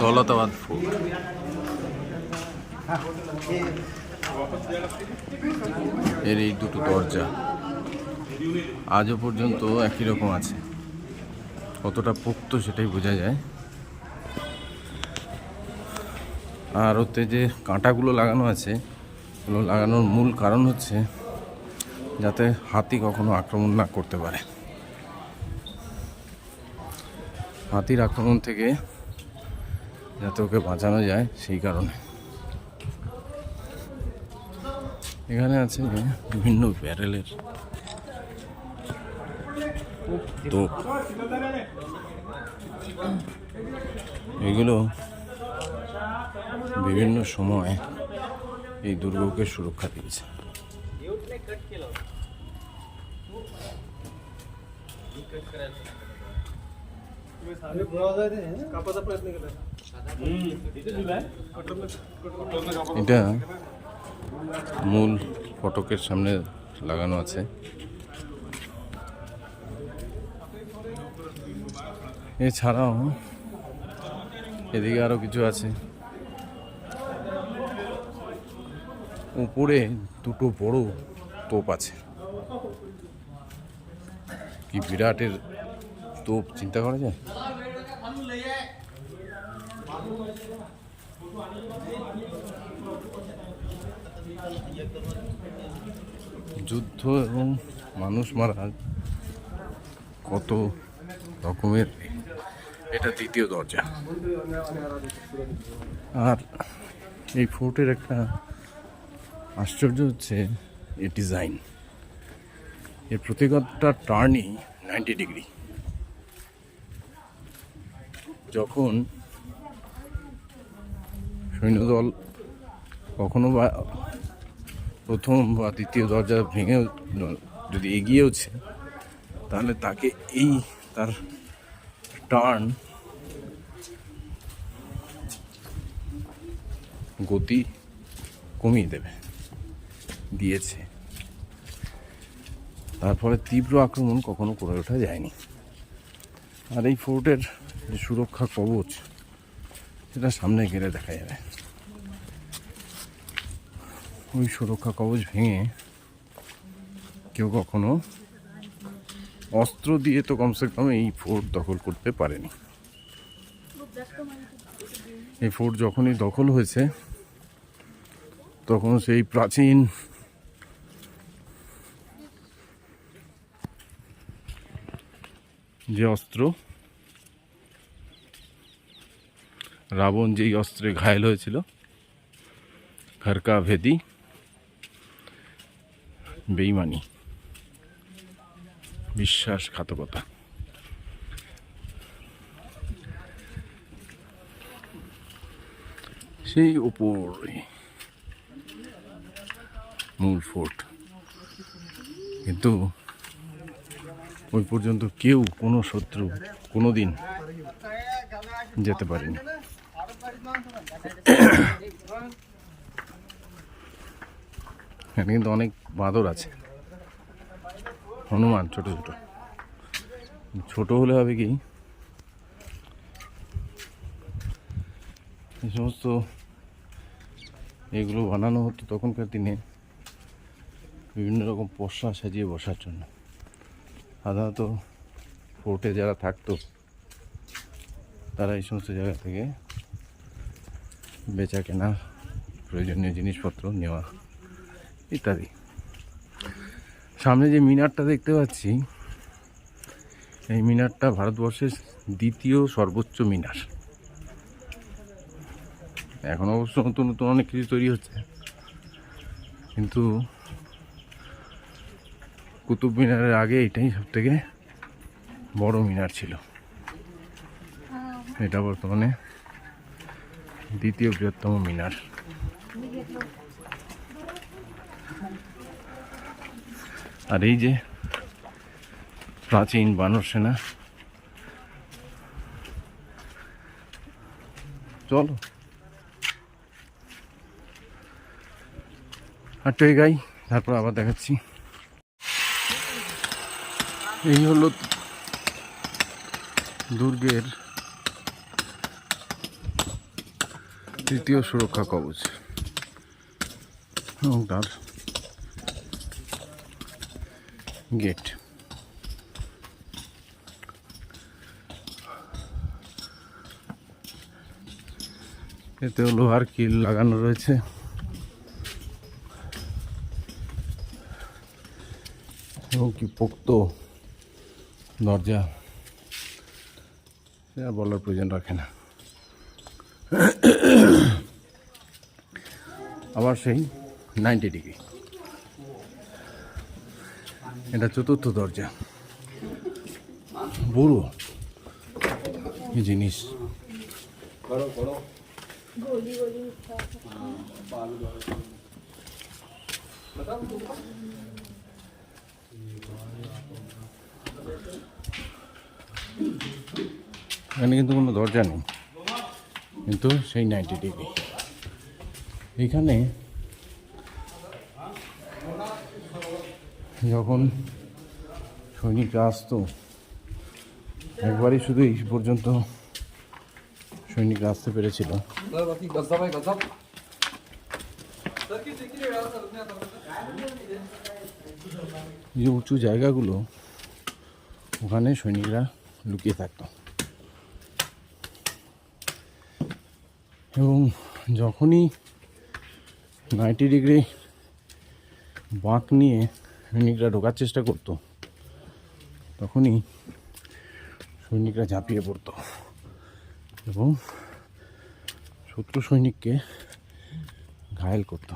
Daulatabad fort. এর এই দুটো দরজা আজও পর্যন্ত একই রকম আছে, কতটা পোক্ত সেটাই বোঝা যায়। আর ওতে যে কাঁটাগুলো লাগানো আছে, ওগুলো লাগানোর মূল কারণ হচ্ছে যাতে হাতি কখনো আক্রমণ না করতে পারে। হাতির আক্রমণ থেকে যাতে ওকে বাঁচানো যায় সেই কারণে। এখানে আছে বিভিন্ন ব্যারেলের তোপ, এগুলো বিভিন্ন সময় এই দুর্গকে সুরক্ষা দিয়েছে। এটা মূল ফটকের সামনে লাগানো আছে। এছাড়াও এদিকে আরো কিছু আছে। উপরে দুটো বড় তোপ আছে, কি বিরাটের তোপ, চিন্তা করা যায়। যুদ্ধ এবং মানুষ মারার কত রকমের। এটা দ্বিতীয় দরজা। আর এই ফোর্টের একটা আশ্চর্য হচ্ছে এর ডিজাইন। এর প্রত্যেকটা টার্নই 90 ডিগ্রি। যখন সৈন্যদল কখনো বা প্রথম বা দ্বিতীয় দরজা ভেঙে যদি এগিয়েওছে, তাহলে তাকে এই তার টার্ন গতি কমিয়ে দিয়েছে। তারপরে তীব্র আক্রমণ কখনো করে ওঠা যায়নি। আর এই ফোর্টের যে সুরক্ষা কবচ, সেটা সামনে গেলে দেখা যাবে। ওই সুরক্ষা কবচ ভেঙে কেউ কখনো অস্ত্র দিয়ে তো কমসে কম এই ফোর্ট দখল করতে পারেনি। এই ফোর্ট যখনই দখল হয়েছে, তখন সেই প্রাচীন যে অস্ত্র, রাবণ যেই অস্ত্রে ঘায়েল হয়েছিল, ঘরকা ভেদি, বেঈমানি, বিশ্বাসঘাতকতা, সেই উপরে মূল ফোর্ট। কিন্তু ওই পর্যন্ত কেউ, কোনো শত্রু কোনোদিন যেতে পারেনি। এখানে কিন্তু অনেক বাঁদর আছে, হনুমান, ছোট ছোট। ছোট হলে হবে কি, এই সমস্ত এগুলো বানানো হতো তখনকার দিনে বিভিন্ন রকম পশা সাজিয়ে বসার জন্য। সাধারণত ফোর্টে যারা থাকতো, তারা এই সমস্ত জায়গা থেকে বেচা কেনা, প্রয়োজনীয় জিনিসপত্র নেওয়া ইত্যাদি। সামনে যে মিনারটা দেখতে পাচ্ছি, এই মিনারটা ভারতবর্ষের দ্বিতীয় সর্বোচ্চ মিনার। এখন অবশ্য নতুন নতুন অনেক কিছু তৈরি হচ্ছে, কিন্তু কুতুব মিনারের আগে এটাই সব থেকে বড় মিনার ছিল। এটা বর্তমানে দ্বিতীয় বৃহত্তম মিনার। আর এই যে প্রাচীন বানর সেনা, চলো হাঁটতে গাই, তারপর আবার দেখাচ্ছি। এই হলো দুর্গের তৃতীয় সুরক্ষা কবচ এবং তার গেট। এতেও লোহার কিল লাগানো রয়েছে এবং কি পোক্ত দরজা, আর বলার প্রয়োজন রাখে না। আবার সেই 90 ডিগ্রি, এটা চতুর্থ দরজা। বড় কি জিনিস, এখানে কিন্তু কোনো দরজা নেই, কিন্তু সেই 90 ডিগ্রি। এখানে যখন সৈনিকরা আসতো, একবারই শুধু এই পর্যন্ত সৈনিকরা আসতে পেরেছিল। যে উঁচু জায়গাগুলো, ওখানে সৈনিকরা লুকিয়ে থাকতো এবং যখনই 90 ডিগ্রি বাঁক নিয়ে সৈনিকরা ঢোকার চেষ্টা করতো, তখনই সৈনিকরা ঝাঁপিয়ে পড়তো এবং শত্রু সৈনিককে ঘায়েল করত।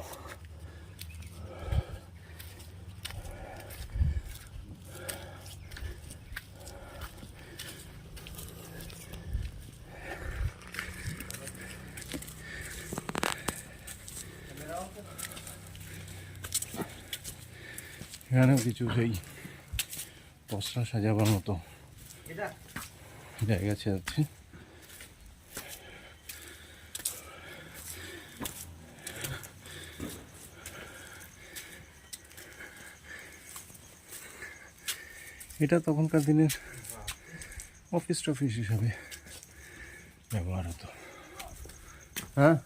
এখানেও কিছু সেই পসরা সাজাবার মতো জায়গা আছে। এটা তখনকার দিনের অফিস টফিস হিসাবে ব্যবহার হতো। হ্যাঁ,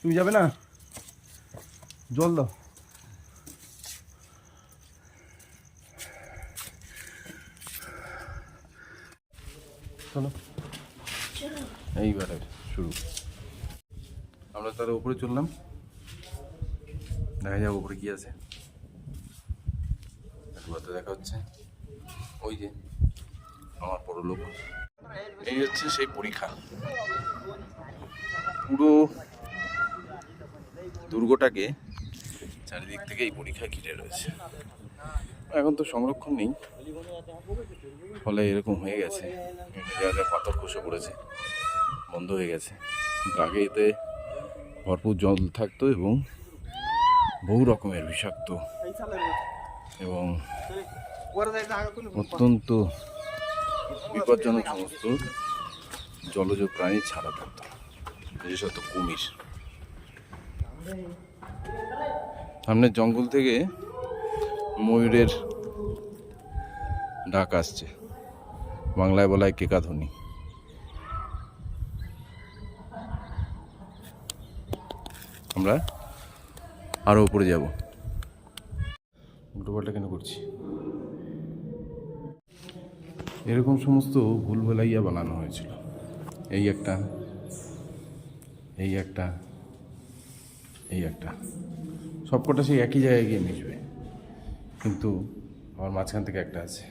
তুমি যাবে না? জল দাও। চলো, এইবারে শুরু। আমরা তার উপরে চললাম, দেখা যাক উপরে কি আছে। দেখা হচ্ছে ওই যে আমার পরলোক। এই হচ্ছে সেই পরীক্ষা। পুরো দুর্গটাকে চারিদিক থেকে এই পরীক্ষা ঘিরে রয়েছে। এখন তো সংরক্ষণ নেই, ফলে এরকম হয়ে গেছে। জায়গায় পাথর খসে পড়েছে, বন্ধ হয়ে গেছে। আগে এতে ভরপুর জল থাকতো এবং বহু রকমের বিষাক্ত এবং অত্যন্ত বিপজ্জনক সমস্ত জলজ প্রাণী ছাড়া থাকতো, বিশেষত কুমির। সামনের জঙ্গল থেকে ময়ূরের ডাক আসছে, বাংলায় বলা হয় কেকাধ্বনি। আমরা আরো উপরে যাব। উল্টোপাল্টা কেন করছি? এরকম সমস্ত ভুলভুলাইয়া বানানো হয়েছিল। এই একটা, এই একটা, এই একটা, সবকটা সেই একই জায়গায় গিয়ে মিশবে, কিন্তু আমার মাঝখান থেকে একটা আছে।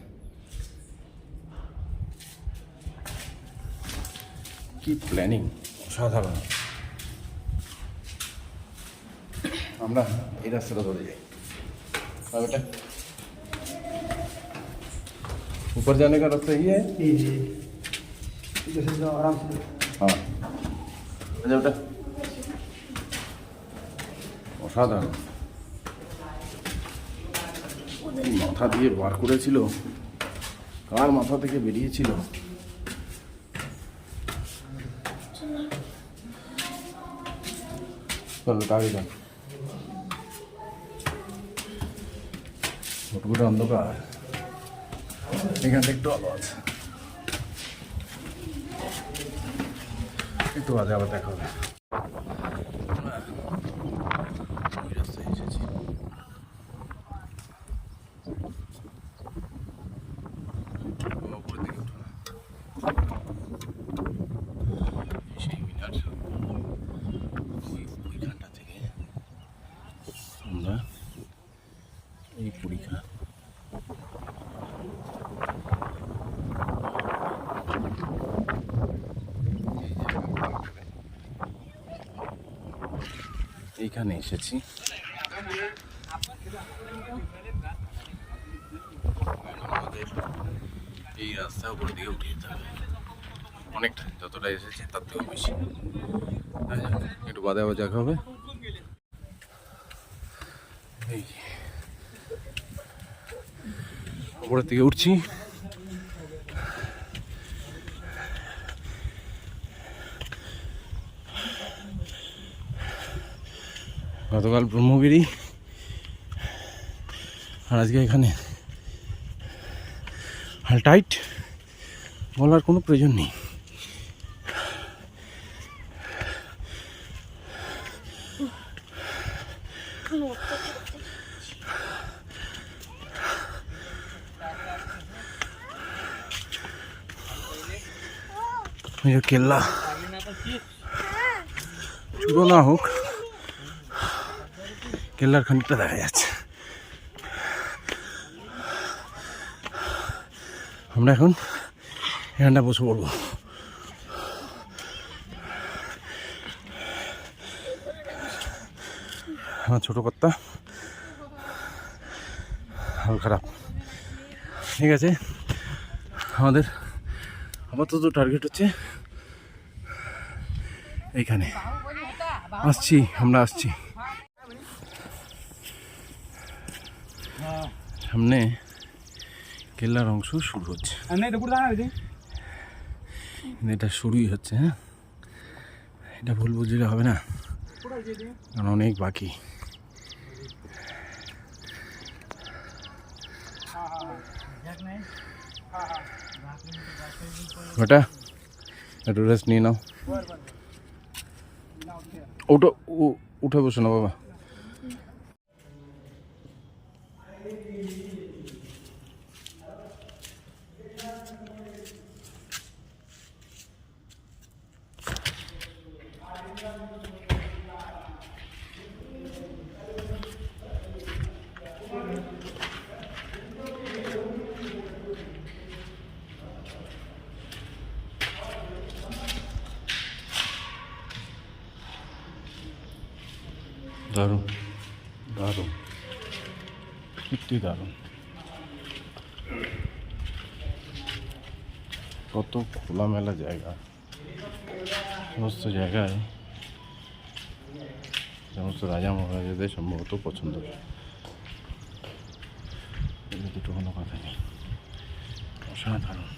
কি প্ল্যানিং, অসাধারণ। আমরা এই রাস্তাটা ধরে যাই। बेटा ऊपर जाने का रास्ता यही है? जी जैसे जाओ आराम से। हाँ अच्छा बेटा, অসাধারণ। মাথা দিয়ে বার করেছিল, কার মাথা থেকে বেরিয়েছিল? চলো আগে যান। ছোটগুলো অন্ধকার, এখানটা একটু আলো আছে। একটু বাদে আবার দেখা হবে। ওই রাস্তায় এসেছি। উপরের দিকে উঠো না। সেই মিনার ওইখানটা থেকে আমরা এই পরীক্ষা এইখানে এসেছি। আমাদের এই রাস্তা উপর দিকে উঠে যেতে হবে অনেকটা, যতটা এসেছি তার থেকেও বেশি। একটু বাদে আবার দেখা হবে। এই উপরের দিকে উঠছি। গতকাল ব্রহ্মগিরি, আর আজকে এখানে হালটাইট বলার কোনো প্রয়োজন নেই। কেল্লা ছোট না হোক, কেল্লার খানিকটা দেখা যাচ্ছে। আমরা এখন এখানটা বসে পড়বো। আমার ছোটো কর্তা হাল খারাপ। ঠিক আছে, আমাদের আপাতত টার্গেট হচ্ছে এইখানে। আসছি, আমরা আসছি। সামনে কেল্লার অংশ শুরু হচ্ছে, এটা শুরুই হচ্ছে। হ্যাঁ, এটা ভুল বুঝলে হবে না, কারণ অনেক বাকি। বেটা একটু রেস্ট নিয়ে নাও। ওটা উঠে বসো না বাবা। দারুণ দারুণ, সত্যি দারুণ। কত খোলামেলা জায়গা, সমস্ত জায়গায় সমস্ত রাজা মহারাজাদের সম্ভবত পছন্দ। দুটো কোনো কথা নেই, অসাধারণ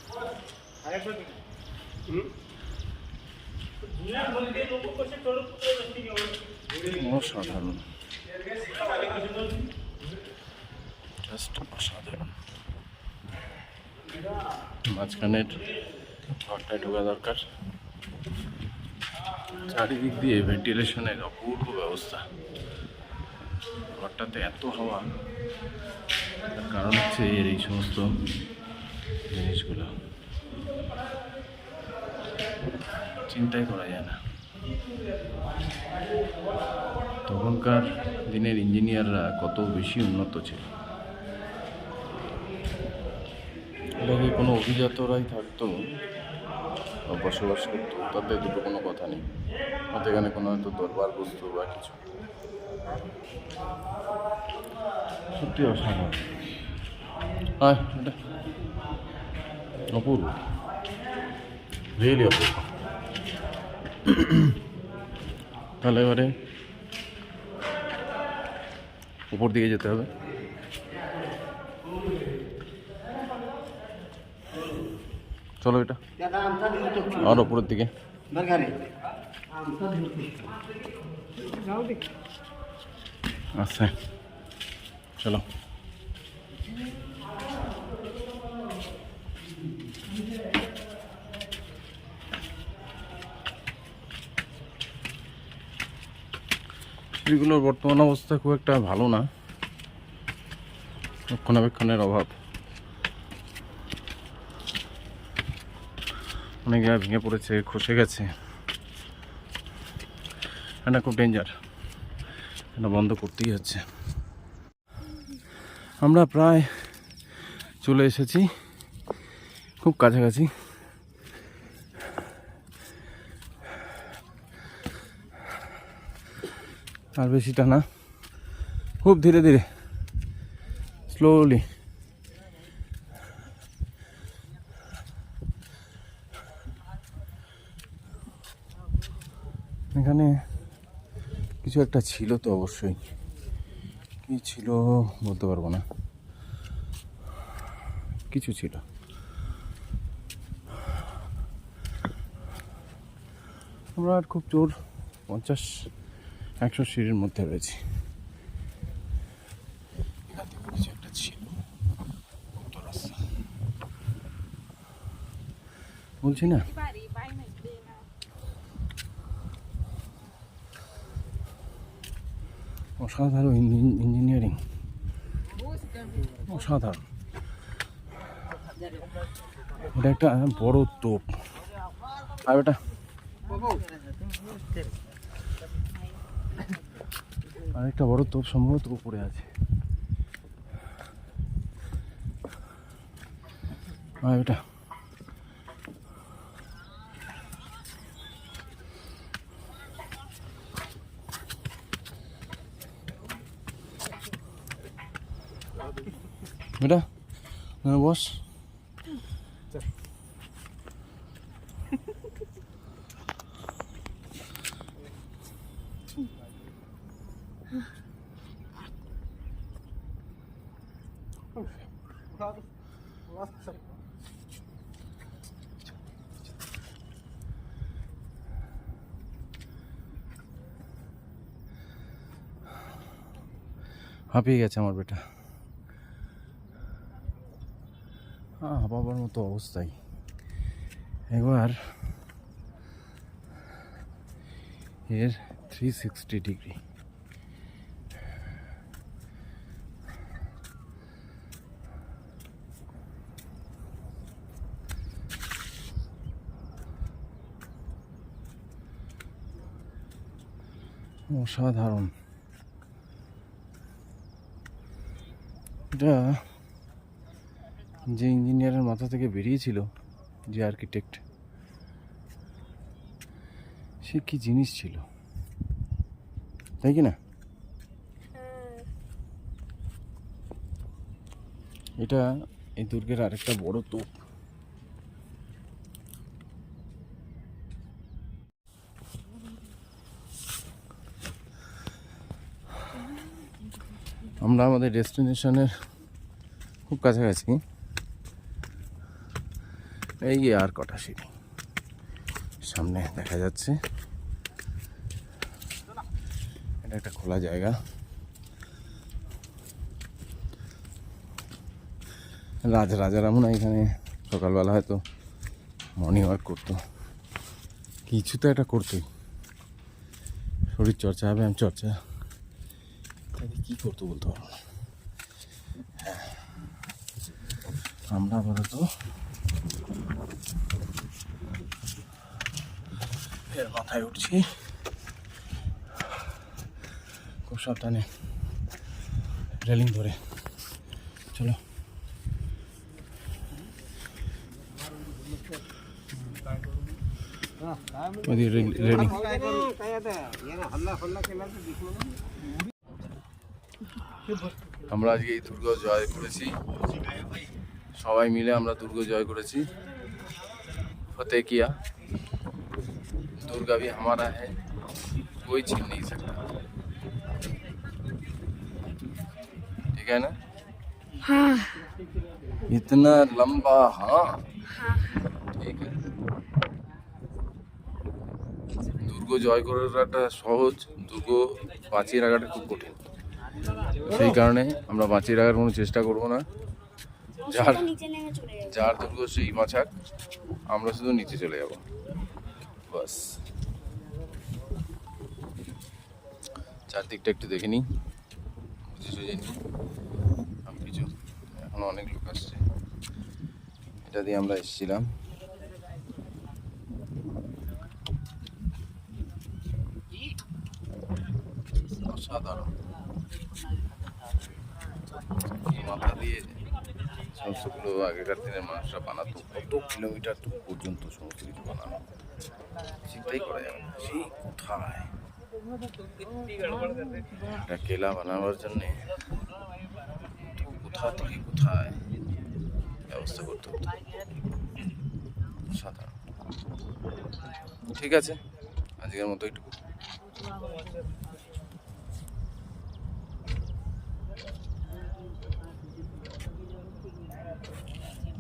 অসাধারণ, জাস্ট অসাধারণ। মাঝখানের ঘরটায় ঢোকা দরকার। চারিদিক দিয়ে ভেন্টিলেশনের অপূর্ব ব্যবস্থা। ঘরটাতে এত হাওয়া, তার কারণ হচ্ছে এর এই সমস্ত জিনিসগুলো, চিন্তাই করা যায় না। তখনকার দিনের ইঞ্জিনিয়াররা কত বেশি উন্নত ছিল। এটাকে কোনো অভিজাতরাই থাকতো বা বসবাস করতো, তাদের দুটো কোনো কথা নেই। হয়তো এখানে কোনো হয়তো দরবার বস্তু বা কিছু। সত্যি অসাধারণ, এটা অপূর্ব, রিয়েলি অপূর্ব। তাহলে এবারে উপর দিকে যেতে হবে। চলো এটা আর উপরের দিকে। আচ্ছা চলো। মিস্ত্রিগুলোর বর্তমান অবস্থা খুব একটা ভালো না, রক্ষণাবেক্ষণের অভাব। অনেক জায়গায় ভেঙে পড়েছে, খসে গেছে। এটা খুব ডেঞ্জার, এটা বন্ধ করতেই হচ্ছে। আমরা প্রায় চলে এসেছি, খুব কাছাকাছি। আর বেশিটা না, খুব ধীরে ধীরে, স্লোলি। এখানে কিছু একটা ছিল তো, অবশ্যই কি ছিল বলতে পারবো না, কিছু ছিল। আমরা আর খুব জোর 50-100 সিঁড়ির মধ্যে রয়েছি। কিছু একটা ছিল, বলছি না। অসাধারণ ইঞ্জিনিয়ারিং, অসাধারণ। এটা একটা বড় তোপ। আর এটা আরেকটা বড় তোপ সম্ভবত উপরে আছে। আর এটা বেটা বস। হাঁপিয়ে গেছে আমার বেটা, হাঁপাবার মতো অবস্থায়। একবার এর 360 ডিগ্রি। অসাধারণ। এটা যে ইঞ্জিনিয়ারের মাথা থেকে বেরিয়েছিল, যে আর্কিটেক্ট, সে কি জিনিস ছিল, তাই কি না? এটা এই দুর্গের আরেকটা বড় তোপ। আমরা আমাদের ডেস্টিনেশনের খুব কাছাকাছি। এই আর কটা সিঁড়ি সামনে দেখা যাচ্ছে। এটা একটা খোলা জায়গা। রাজারা মনে হয় এখানে সকালবেলা হয়তো মর্নিং ওয়াক করতো, কিছু তো একটা করতোই, শরীর চর্চা, ব্যায়াম চর্চা, কি করতো বলতে পারবো না। আমরা আপাতত এর মাথায় উঠছি, খুব সাবধানে রেলিং ধরে। চলো। রেলিং আমরা আজকে এই দুর্গ জয় করেছি, সবাই মিলে আমরা দুর্গ জয় করেছি। फतेह किया, दुर्गा भी हमारा है, कोई छीन नहीं सकता। ठीक है ना? हाँ। इतना लंबा, हाँ ठीक है। দুর্গ জয় করাটা সহজ, দুর্গ বাঁচিয়ে রাখাটা খুব কঠিন। সেই কারণে আমরা বাঁচিয়ে রাখার কোনো চেষ্টা করব না। যার দুর্গ সেই বাঁচাক, আমরা শুধু নিচে চলে যাব, বাস। চারদিকটা একটু দেখে নিই, বুঝে সুঝে নিই সব কিছু। এখনো অনেক লোক আসছে। এটা দিয়ে আমরা এসেছিলাম। অসাধারণ। এই মাথা দিয়ে সমস্তগুলো আগেকার দিনের মানুষরা বানাতো, কত কিলোমিটার দূর পর্যন্ত সমস্ত কিছু বানানো, চিন্তাই করা যাবে না। সেই কোথায় একটা কেলা বানাবার জন্যে কোথা থেকে কোথায় ব্যবস্থা করতে হতো। সাধারণ। ঠিক আছে, আজকের মতো একটু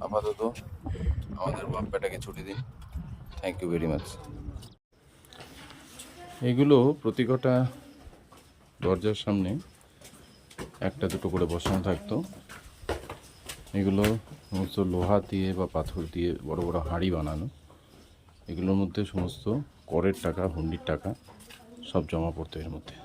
আপাতত আমাদের বাপ্পাটাকে ছুটি দিন। Thank you very much. এগুলো প্রতি কটা দরজার সামনে একটা দুটো করে বসানো থাকতো। এগুলো সমস্ত লোহা দিয়ে বা পাথর দিয়ে বড় বড় হাঁড়ি বানানো। এগুলোর মধ্যে সমস্ত করের টাকা, হুন্ডির টাকা সব জমা পড়তো এর মধ্যে।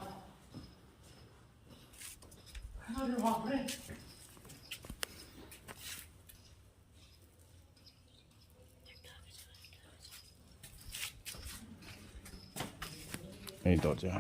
এই দরজা।